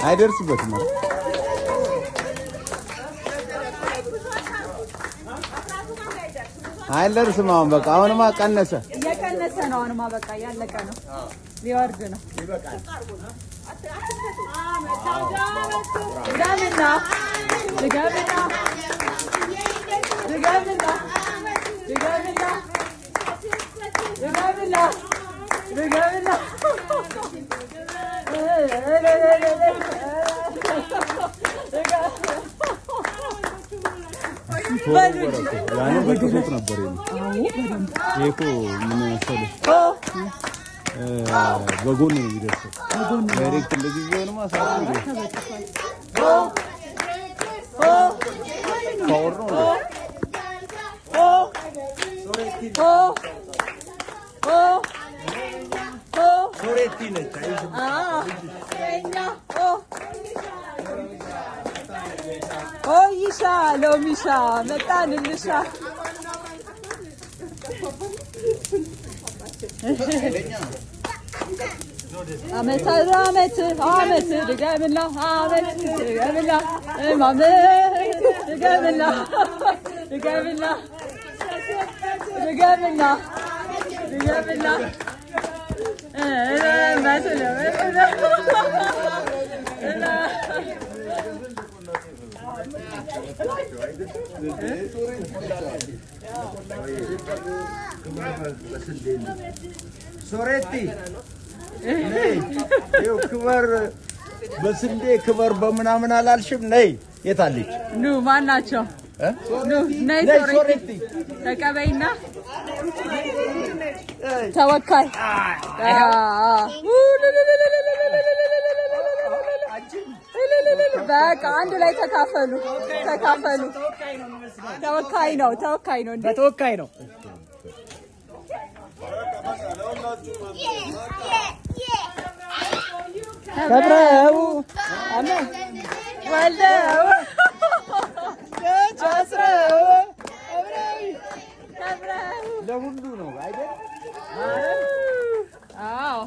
አይደርስበትም አይደርስም አሁን በቃ አሁንማ ቀነሰ እየቀነሰ ነው አሁንማ በቃ ያለቀ ነው ሊወርድ ነው ይበቃል يعني በጥፎት ነበር ይሄ ምን መሰለህ በጎን ነው የሚደርሰው ዳይሬክት እንደዚህ ቢሆንማ ሳይሆን ፓወር ነው ሶሬቲ ነች ይሻ ሎሚሻ መጣንልሻ አመት ድገምላ ሶሬቲ ይው ክበር በስንዴ ክበር በመናምን አላልሽም ነይ የታለች ኑ ማን ናቸው ኑ ነይ ሶሬቲ ተቀበይና ተወካይ በቃ አንድ ላይ ተካፈሉ ተወካይ ነው በተወካይ ነው ከብረው አማ ወልደው ቻስረው ከብረው ለሁሉ ነው አይደል አዎ